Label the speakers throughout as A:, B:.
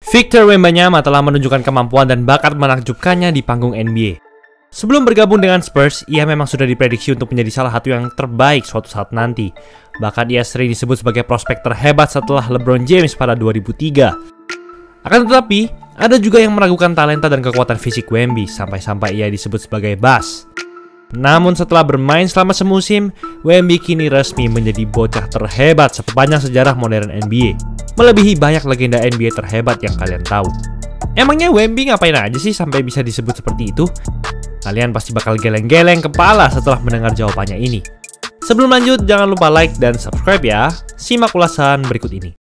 A: Victor Wembanyama telah menunjukkan kemampuan dan bakat menakjubkannya di panggung NBA. Sebelum bergabung dengan Spurs, ia memang sudah diprediksi untuk menjadi salah satu yang terbaik suatu saat nanti. Bahkan ia sering disebut sebagai prospek terhebat setelah LeBron James pada 2003. Akan tetapi, ada juga yang meragukan talenta dan kekuatan fisik Wemby sampai-sampai ia disebut sebagai bust. Namun setelah bermain selama semusim, Wemby kini resmi menjadi bocah terhebat sepanjang sejarah modern NBA, melebihi banyak legenda NBA terhebat yang kalian tahu. Emangnya Wemby ngapain aja sih sampai bisa disebut seperti itu? Kalian pasti bakal geleng-geleng kepala setelah mendengar jawabannya ini. Sebelum lanjut, jangan lupa like dan subscribe ya. Simak ulasan berikut ini.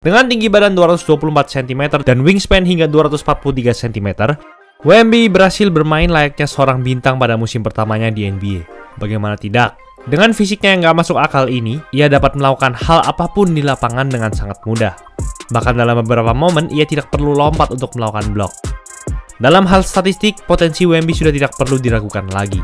A: Dengan tinggi badan 224 cm dan wingspan hingga 243 cm, Wemby berhasil bermain layaknya seorang bintang pada musim pertamanya di NBA. Bagaimana tidak? Dengan fisiknya yang gak masuk akal ini, ia dapat melakukan hal apapun di lapangan dengan sangat mudah. Bahkan dalam beberapa momen, ia tidak perlu lompat untuk melakukan blok. Dalam hal statistik, potensi Wemby sudah tidak perlu diragukan lagi.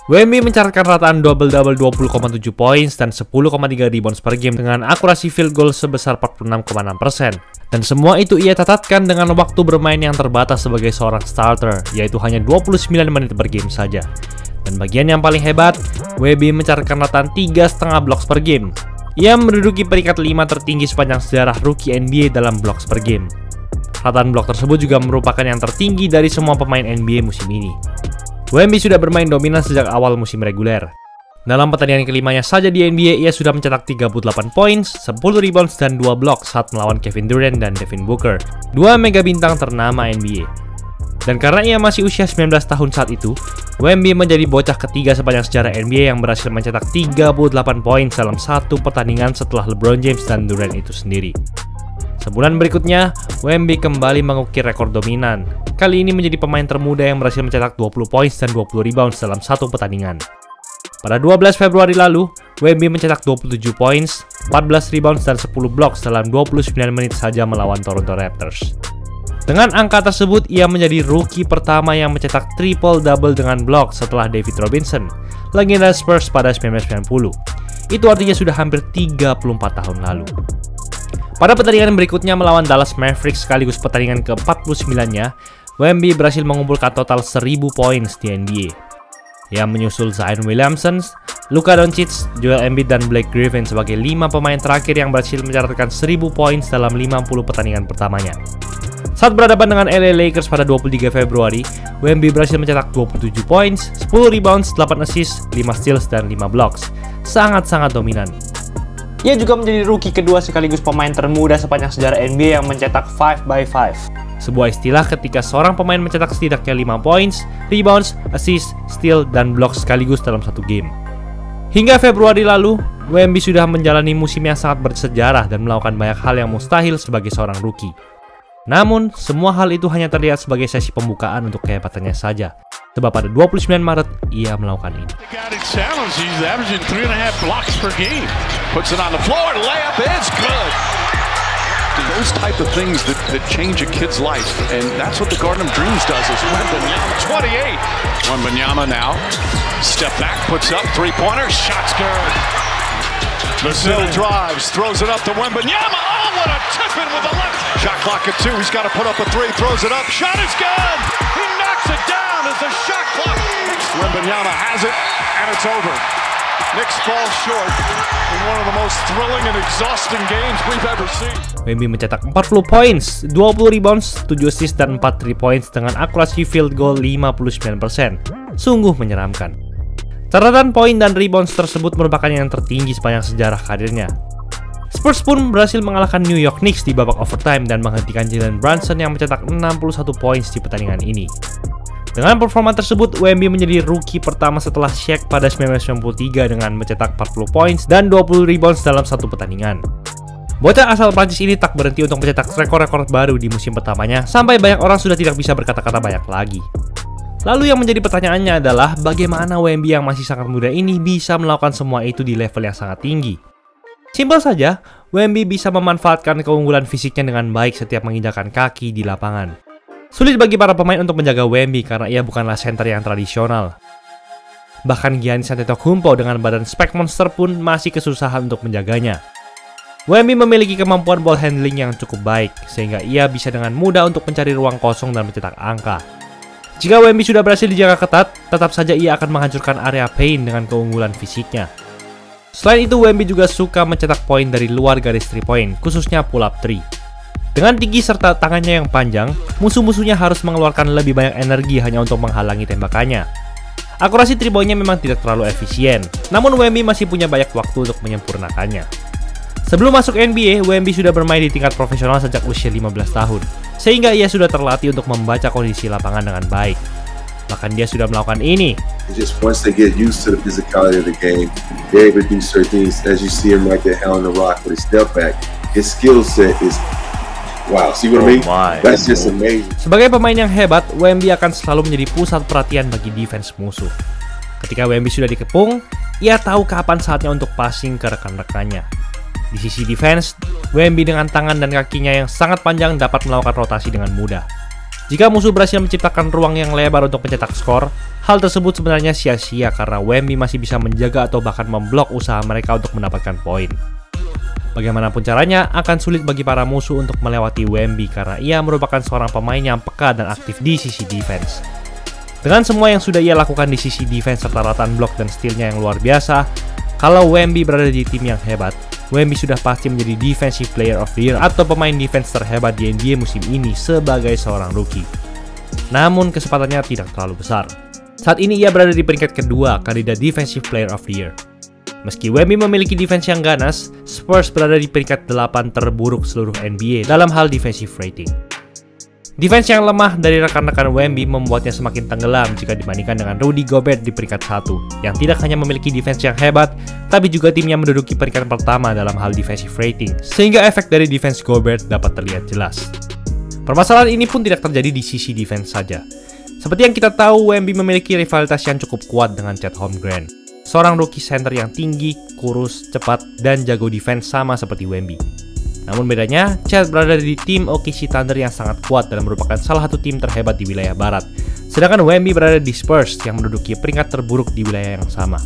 A: Wemby mencatatkan rataan double-double 20,7 points dan 10,3 rebounds per game dengan akurasi field goal sebesar 46,6%. Dan semua itu ia catatkan dengan waktu bermain yang terbatas sebagai seorang starter, yaitu hanya 29 menit per game saja. Dan bagian yang paling hebat, Wemby mencatatkan rataan 3,5 blocks per game. Ia menduduki peringkat 5 tertinggi sepanjang sejarah rookie NBA dalam blocks per game. Rataan blok tersebut juga merupakan yang tertinggi dari semua pemain NBA musim ini. Wemby sudah bermain dominan sejak awal musim reguler. Dalam pertandingan kelimanya saja di NBA, ia sudah mencetak 38 points, 10 rebounds, dan 2 blok saat melawan Kevin Durant dan Devin Booker, dua mega bintang ternama NBA. Dan karena ia masih usia 19 tahun saat itu, Wemby menjadi bocah ketiga sepanjang sejarah NBA yang berhasil mencetak 38 poin dalam satu pertandingan setelah LeBron James dan Durant itu sendiri. Sebulan berikutnya, Wemby kembali mengukir rekor dominan. Kali ini menjadi pemain termuda yang berhasil mencetak 20 poin dan 20 rebounds dalam satu pertandingan. Pada 12 Februari lalu, Wemby mencetak 27 poin, 14 rebounds, dan 10 blocks dalam 29 menit saja melawan Toronto Raptors. Dengan angka tersebut, ia menjadi rookie pertama yang mencetak triple-double dengan blok setelah David Robinson, legenda Spurs pada 1990. Itu artinya sudah hampir 34 tahun lalu. Pada pertandingan berikutnya melawan Dallas Mavericks sekaligus pertandingan ke-49-nya, Wemby berhasil mengumpulkan total 1000 poin di NBA. Ia menyusul Zion Williamson, Luka Doncic, Joel Embiid, dan Blake Griffin sebagai 5 pemain terakhir yang berhasil mencatatkan 1000 poin dalam 50 pertandingan pertamanya. Saat berhadapan dengan LA Lakers pada 23 Februari, Wemby berhasil mencetak 27 poin, 10 rebounds, 8 assists, 5 steals, dan 5 blocks. Sangat-sangat dominan. Ia juga menjadi rookie kedua sekaligus pemain termuda sepanjang sejarah NBA yang mencetak 5x5. Sebuah istilah ketika seorang pemain mencetak setidaknya 5 points, rebounds, assist, steal, dan blok sekaligus dalam satu game. Hingga Februari lalu, Wemby sudah menjalani musim yang sangat bersejarah dan melakukan banyak hal yang mustahil sebagai seorang rookie. Namun, semua hal itu hanya terlihat sebagai sesi pembukaan untuk kehebatannya saja. Sebab pada 29 Maret, ia melakukan ini.
B: Those type of things that change a kid's life, and that's what the Garden of Dreams does. Is Wembanyama 28. Wembanyama now step back, puts up three-pointer, shot's good. Vasil drives, throws it up to Wembanyama. Oh, what a tip-in with the left. Shot clock at 2. He's got to put up a 3. Throws it up. Shot is good. He knocks it down as the shot clock. Wembanyama has it, and it's over. Knicks fall short in one of the most thrilling and exhausting games we've ever seen.
A: Wemby mencetak 40 points, 20 rebounds, 7 assists, dan 4 3 points dengan akurasi field goal 59%. Sungguh menyeramkan. Catatan poin dan rebounds tersebut merupakan yang tertinggi sepanjang sejarah karirnya. Spurs pun berhasil mengalahkan New York Knicks di babak overtime dan menghentikan Jalen Brunson yang mencetak 61 points di pertandingan ini. Dengan performa tersebut, Wemby menjadi rookie pertama setelah Shaq pada 1993 dengan mencetak 40 points dan 20 rebounds dalam satu pertandingan. Bocah asal Prancis ini tak berhenti untuk mencetak rekor-rekor baru di musim pertamanya, sampai banyak orang sudah tidak bisa berkata-kata banyak lagi. Lalu yang menjadi pertanyaannya adalah, bagaimana Wemby yang masih sangat muda ini bisa melakukan semua itu di level yang sangat tinggi? Simpel saja, Wemby bisa memanfaatkan keunggulan fisiknya dengan baik setiap menginjakan kaki di lapangan. Sulit bagi para pemain untuk menjaga Wemby karena ia bukanlah center yang tradisional. Bahkan Giannis Antetokounmpo dengan badan spek monster pun masih kesusahan untuk menjaganya. Wemby memiliki kemampuan ball handling yang cukup baik, sehingga ia bisa dengan mudah untuk mencari ruang kosong dan mencetak angka. Jika Wemby sudah berhasil dijaga ketat, tetap saja ia akan menghancurkan area paint dengan keunggulan fisiknya. Selain itu, Wemby juga suka mencetak poin dari luar garis 3 point, khususnya pull-up 3. Dengan tinggi serta tangannya yang panjang, musuh-musuhnya harus mengeluarkan lebih banyak energi hanya untuk menghalangi tembakannya. Akurasi 3 point-nya memang tidak terlalu efisien, namun Wemby masih punya banyak waktu untuk menyempurnakannya. Sebelum masuk NBA, Wemby sudah bermain di tingkat profesional sejak usia 15 tahun, sehingga ia sudah terlatih untuk membaca kondisi lapangan dengan baik. Bahkan dia sudah melakukan ini.
C: Just once they get used to the physicality of the game, they're able to do certain things. As you see him right there, held on the rock with his step back, his skill set is wow. See what I mean? That's just amazing.
A: Sebagai pemain yang hebat, Wemby akan selalu menjadi pusat perhatian bagi defense musuh. Ketika Wemby sudah dikepung, ia tahu kapan saatnya untuk passing ke rekan-rekannya. Di sisi defense, Wemby dengan tangan dan kakinya yang sangat panjang dapat melakukan rotasi dengan mudah. Jika musuh berhasil menciptakan ruang yang lebar untuk mencetak skor, hal tersebut sebenarnya sia-sia karena Wemby masih bisa menjaga atau bahkan memblok usaha mereka untuk mendapatkan poin. Bagaimanapun caranya, akan sulit bagi para musuh untuk melewati Wemby karena ia merupakan seorang pemain yang peka dan aktif di sisi defense. Dengan semua yang sudah ia lakukan di sisi defense serta rataan blok dan steal-nya yang luar biasa, kalau Wemby berada di tim yang hebat, Wemby sudah pasti menjadi Defensive Player of the Year atau pemain defense terhebat di NBA musim ini sebagai seorang rookie. Namun kesempatannya tidak terlalu besar. Saat ini ia berada di peringkat kedua kandidat Defensive Player of the Year. Meski Wemby memiliki defense yang ganas, Spurs berada di peringkat 8 terburuk seluruh NBA dalam hal defensive rating. Defense yang lemah dari rekan-rekan Wemby membuatnya semakin tenggelam jika dibandingkan dengan Rudy Gobert di peringkat 1, yang tidak hanya memiliki defense yang hebat, tapi juga timnya menduduki peringkat pertama dalam hal defensive rating, sehingga efek dari defense Gobert dapat terlihat jelas. Permasalahan ini pun tidak terjadi di sisi defense saja. Seperti yang kita tahu, Wemby memiliki rivalitas yang cukup kuat dengan Chet Holmgren, seorang rookie center yang tinggi, kurus, cepat, dan jago defense sama seperti Wemby. Namun bedanya, Chet berada di tim OKC Thunder yang sangat kuat dan merupakan salah satu tim terhebat di wilayah barat. Sedangkan Wemby berada di Spurs yang menduduki peringkat terburuk di wilayah yang sama.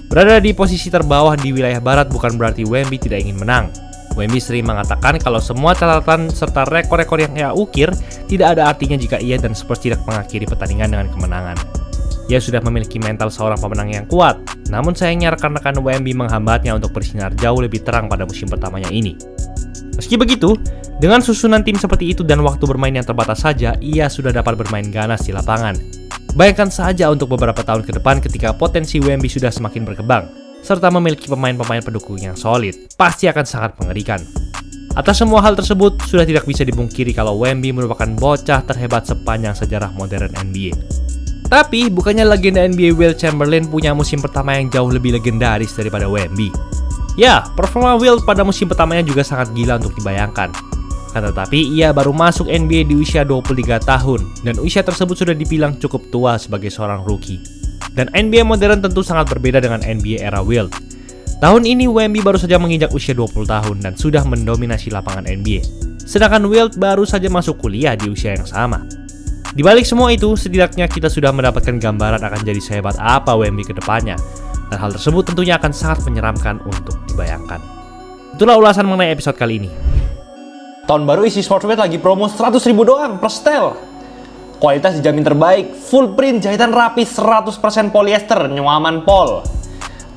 A: Berada di posisi terbawah di wilayah barat bukan berarti Wemby tidak ingin menang. Wemby sering mengatakan kalau semua catatan serta rekor-rekor yang ia ukir tidak ada artinya jika ia dan Spurs tidak mengakhiri pertandingan dengan kemenangan. Ia sudah memiliki mental seorang pemenang yang kuat, namun sayangnya rekan-rekan Wemby menghambatnya untuk bersinar jauh lebih terang pada musim pertamanya ini. Meski begitu, dengan susunan tim seperti itu dan waktu bermain yang terbatas saja, ia sudah dapat bermain ganas di lapangan. Bayangkan saja untuk beberapa tahun ke depan ketika potensi Wemby sudah semakin berkembang, serta memiliki pemain-pemain pendukung yang solid, pasti akan sangat mengerikan. Atas semua hal tersebut, sudah tidak bisa dipungkiri kalau Wemby merupakan bocah terhebat sepanjang sejarah modern NBA. Tapi, bukannya legenda NBA Wilt Chamberlain punya musim pertama yang jauh lebih legendaris daripada Wemby? Ya, performa Wilt pada musim pertamanya juga sangat gila untuk dibayangkan. Tetapi ia baru masuk NBA di usia 23 tahun, dan usia tersebut sudah dibilang cukup tua sebagai seorang rookie. Dan NBA modern tentu sangat berbeda dengan NBA era Wilt. Tahun ini Wemby baru saja menginjak usia 20 tahun dan sudah mendominasi lapangan NBA. Sedangkan Wilt baru saja masuk kuliah di usia yang sama. Di balik semua itu, setidaknya kita sudah mendapatkan gambaran akan jadi sehebat apa Wemby ke depannya. Dan hal tersebut tentunya akan sangat menyeramkan untuk dibayangkan. Itulah ulasan mengenai episode kali ini.
D: Tahun baru isi Sportswear lagi promo 100.000 doang per setel. Kualitas dijamin terbaik, full print, jahitan rapi, 100% polyester, nyaman pol.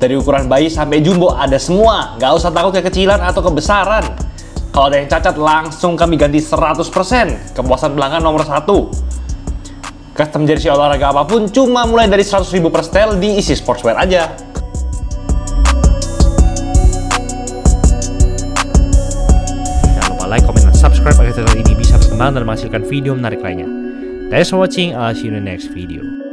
D: Dari ukuran bayi sampai jumbo ada semua, gak usah takut kekecilan atau kebesaran. Kalau ada yang cacat langsung kami ganti 100%, kepuasan pelanggan nomor 1. Custom jersey olahraga apapun cuma mulai dari 100.000 per setel di Isi Sportswear aja.
A: Jangan lupa like, comment, dan subscribe agar channel ini bisa berkembang dan menghasilkan video menarik lainnya. Thanks for watching, I'll see you in the next video.